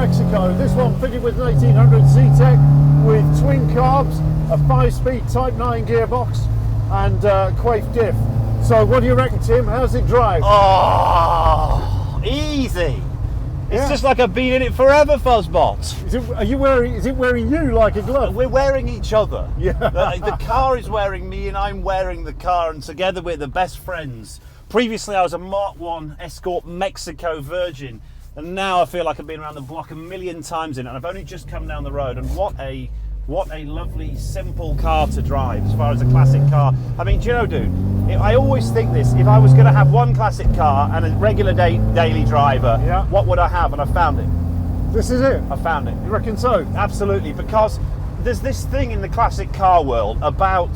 Mexico. This one fitted with an 1800 Z-Tech with twin carbs, a 5-speed Type 9 gearbox and Quaife diff. So what do you reckon, Tim? How's it drive? Oh, easy. It's just like I've been in it forever, Fuzzbot. Is it wearing you like a glove? We're wearing each other. Yeah. The car is wearing me and I'm wearing the car, and together we're the best friends. Previously I was a Mk1 Escort Mexico virgin, and now I feel like I've been around the block a million times in it, and I've only just come down the road, and what a lovely, simple car to drive as far as a classic car. I mean, do you know, dude, I always think this, if I was going to have one classic car and a regular daily driver, what would I have? And I found it. This is it? I found it. You reckon so? Absolutely, because there's this thing in the classic car world about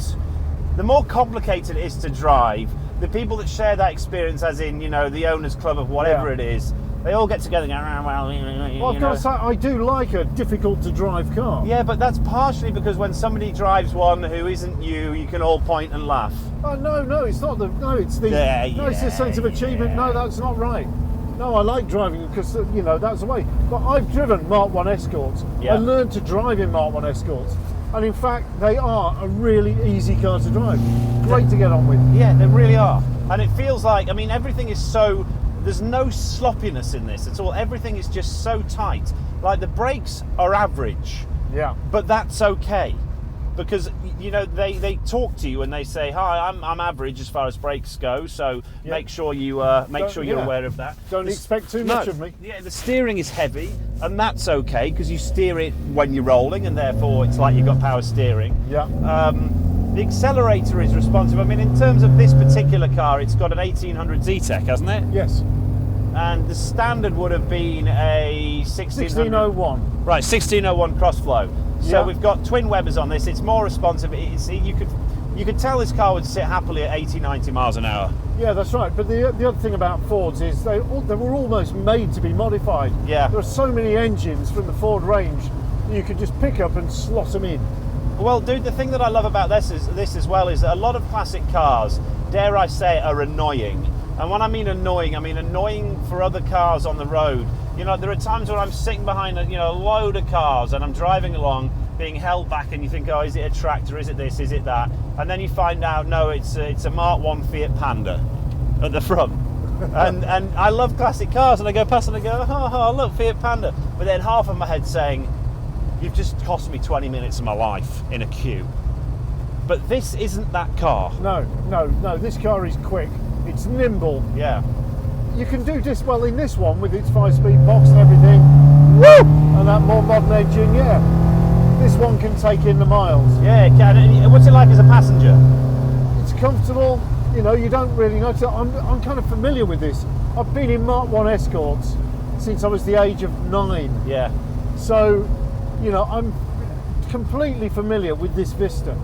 the more complicated it is to drive, the people that share that experience, as in, you know, the owners club of whatever it is, they all get together and go, well, I've got to say, I do like a difficult to drive car. Yeah, but that's partially because when somebody drives one who isn't you, you can all point and laugh. Oh, no, it's not it's the sense of achievement. No, that's not right. No, I like driving because, you know, that's the way. But I've driven Mk1 Escorts. I learned to drive in Mk1 Escorts. And in fact, they are a really easy car to drive. Great to get on with. Yeah, they really are. And it feels like, I mean, everything is so... There's no sloppiness in this at all. Everything is just so tight. Like, the brakes are average. Yeah. But that's okay. Because, you know, they talk to you and they say, hi, I'm average as far as brakes go, so make sure you're aware of that. Don't expect too much of me. Yeah, the steering is heavy, and that's okay, because you steer it when you're rolling, and therefore it's like you've got power steering. Yeah. The accelerator is responsive. I mean, in terms of this particular car, it's got an 1800 Z-Tech, hasn't it? Yes. And the standard would have been a 1601. Right, 1601 crossflow. So we've got twin Webers on this. It's more responsive. You could tell this car would sit happily at 80, 90 miles an hour. Yeah, that's right. But the other thing about Fords is they were almost made to be modified. Yeah. There are so many engines from the Ford range you could just pick up and slot them in. Well, dude, the thing that I love about this as well is that a lot of classic cars, dare I say, are annoying. And when I mean annoying for other cars on the road. You know, there are times when I'm sitting behind a load of cars and I'm driving along, being held back, and you think, oh, is it a tractor? Is it this? Is it that? And then you find out, no, it's a Mk1 Fiat Panda at the front. and I love classic cars, and I go past and I go, oh, look, Fiat Panda. But then half of my head's saying, you've just cost me 20 minutes of my life in a queue. But this isn't that car. No, this car is quick. It's nimble. Yeah. You can do this well in this one with its 5-speed box and everything. Woo! And that more modern engine, This one can take in the miles. Yeah, it can. What's it like as a passenger? It's comfortable. You know, you don't really notice. I'm kind of familiar with this. I've been in Mk1 Escorts since I was the age of 9. Yeah. So, you know, I'm completely familiar with this Vista.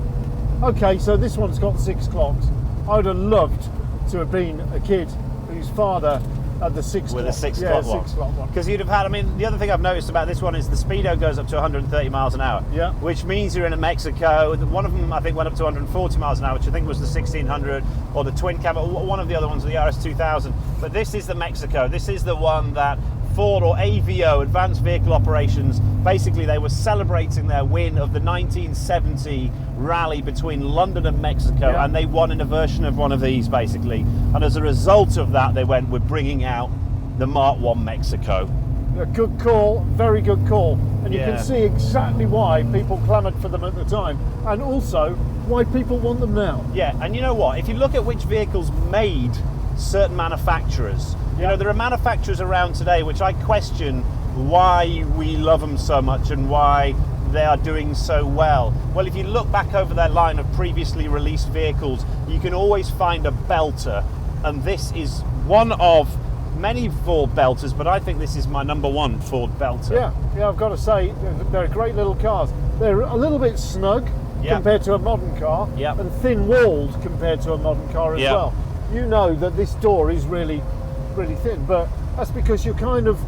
Okay, so this one's got 6 clocks. I would have loved to have been a kid whose father had the 6 with clock. a 6 clock one. 6 clock one. Because you'd have had, I mean, the other thing I've noticed about this one is the speedo goes up to 130 miles an hour. Yeah. Which means you're in a Mexico. One of them, I think, went up to 140 miles an hour, which I think was the 1600 or the twin cab. One of the other ones, the RS2000. But this is the Mexico. This is the one that Ford, or AVO, Advanced Vehicle Operations, basically they were celebrating their win of the 1970 rally between London and Mexico, and they won in a version of one of these, basically. And as a result of that, they went, we're bringing out the Mk1 Mexico. A good call, very good call. And you can see exactly why people clamoured for them at the time, and also why people want them now. Yeah, and you know what? If you look at which vehicles made certain manufacturers, you know, there are manufacturers around today which I question why we love them so much and why they are doing so well. Well, if you look back over their line of previously released vehicles, you can always find a belter, and this is one of many Ford belters, but I think this is my #1 Ford belter. Yeah, I've got to say, they're great little cars. They're a little bit snug compared to a modern car, and thin-walled compared to a modern car as well. You know that this door is really thin, but that's because you're kind of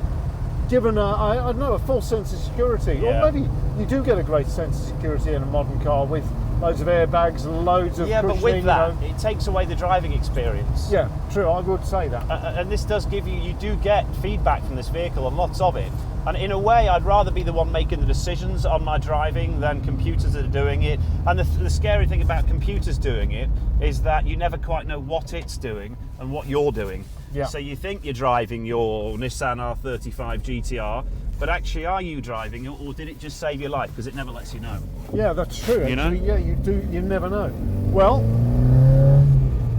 given I don't know, a false sense of security. Or maybe you do get a great sense of security in a modern car with loads of airbags and loads of cushioning. But with that, it takes away the driving experience. Yeah, true, I would say that. And this does give you do get feedback from this vehicle, and lots of it. And in a way, I'd rather be the one making the decisions on my driving than computers that are doing it. And the scary thing about computers doing it is that you never quite know what it's doing and what you're doing. Yeah. So you think you're driving your Nissan R35 GTR, but actually, are you driving, or did it just save your life? Because it never lets you know. Yeah, that's true. You know? Yeah, you do. You never know. Well,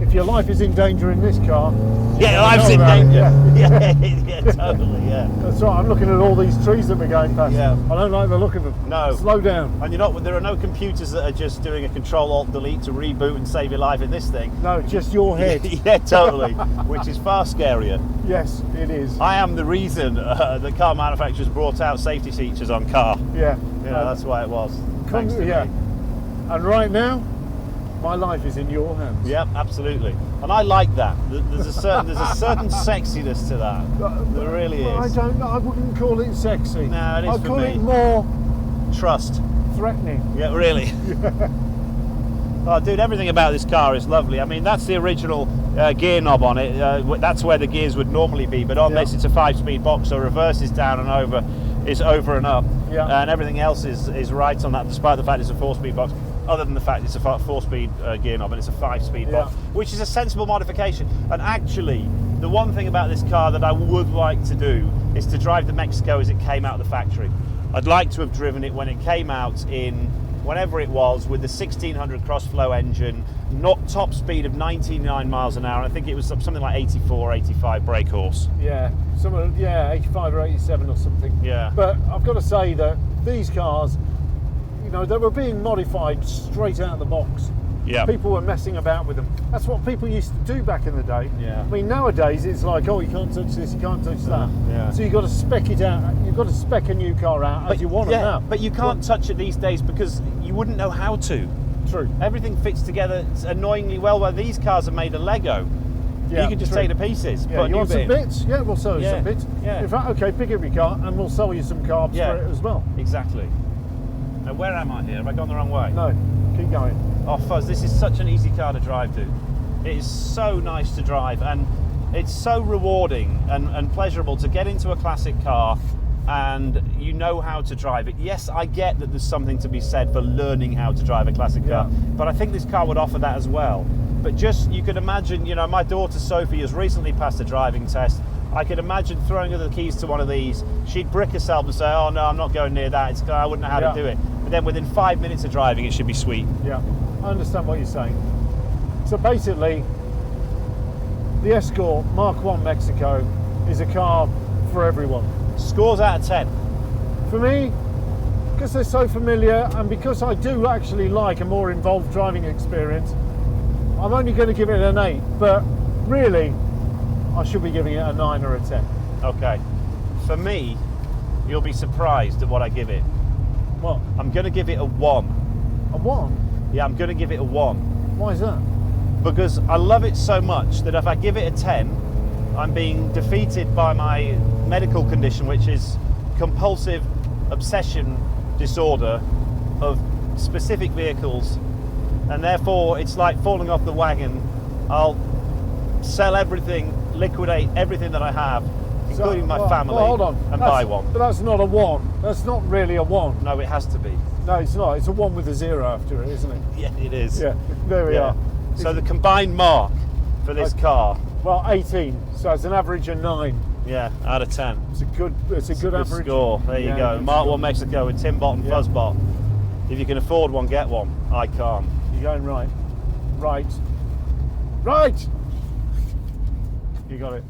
if your life is in danger in this car, yeah, life's in danger. Yeah, totally. Yeah. That's right. I'm looking at all these trees that we're going past. Yeah. I don't like the look of them. No. Slow down. And there are no computers that are just doing a Control-Alt-Delete to reboot and save your life in this thing. No, just your head. Yeah, totally. Which is far scarier. Yes, it is. I am the reason that car manufacturers brought out safety features on car. Yeah. That's why it was. Thanks to me. And right now, my life is in your hands. Yep, absolutely. And I like that. There's a certain sexiness to that. There really is. I wouldn't call it sexy. No, it is I'd for call me. it more Trust. threatening. Yeah, really. Oh, dude, everything about this car is lovely. I mean, that's the original gear knob on it. That's where the gears would normally be. But on this, it's a 5-speed box, so reverse is down and over, is over and up. Yeah. And everything else is right on that, despite the fact it's a 4-speed box. Other than the fact it's a 4-speed gear knob and it's a 5-speed box, which is a sensible modification. And actually, the one thing about this car that I would like to do is to drive the Mexico as it came out of the factory. I'd like to have driven it when it came out in whenever it was, with the 1600 cross-flow engine, not top speed of 99 miles an hour. I think it was something like 84, 85 brake horse. Yeah, 85 or 87 or something. Yeah. But I've got to say that these cars, they were being modified straight out of the box. Yeah. People were messing about with them. That's what people used to do back in the day. Yeah. I mean, nowadays it's like, oh, you can't touch this, you can't touch that. Yeah. So you've got to spec it out. You've got to spec a new car out as you want it now. But you can't touch it these days because you wouldn't know how to. True. Everything fits together annoyingly well. Where these cars are made of Lego. Yeah, you can just take the pieces. Yeah, you want some bit in. bits? Yeah, we'll sell you some bits. Yeah. In fact, okay, pick up your car and we'll sell you some carbs for it as well. Exactly. Now, where am I here? Have I gone the wrong way? No, keep going. Oh, Fuzz, this is such an easy car to drive, dude. It is so nice to drive, and it's so rewarding and pleasurable to get into a classic car and you know how to drive it. Yes, I get that there's something to be said for learning how to drive a classic car, but I think this car would offer that as well. But just, you could imagine, my daughter Sophie has recently passed a driving test. I could imagine throwing her the keys to one of these. She'd brick herself and say, oh no, I'm not going near that. I wouldn't know how to do it. But then within 5 minutes of driving, it should be sweet. Yeah, I understand what you're saying. So basically, the Escort Mk1 Mexico is a car for everyone. Scores out of 10. For me, because they're so familiar and because I do actually like a more involved driving experience, I'm only going to give it an 8. But really, I should be giving it a 9 or a 10. Okay. For me, you'll be surprised at what I give it. What? I'm going to give it a 1. A 1? Yeah, I'm going to give it a 1. Why is that? Because I love it so much that if I give it a 10, I'm being defeated by my medical condition, which is compulsive obsession disorder of specific vehicles. And therefore, it's like falling off the wagon. I'll sell everything, liquidate everything that I have, including my family, hold on. and buy one. But that's not a 1. That's not really a 1. No, it has to be. No, it's not. It's a 1 with a 0 after it, isn't it? Yeah, it is. Yeah, there we are. So the combined mark for this car, well, 18. So it's an average of 9. yeah, out of 10. It's a good average Score. There you go. Mk1 Mexico with Tim Bot and Fuzz Bot. If you can afford one, get one. I can't. You're going right. Right. Right! You got it.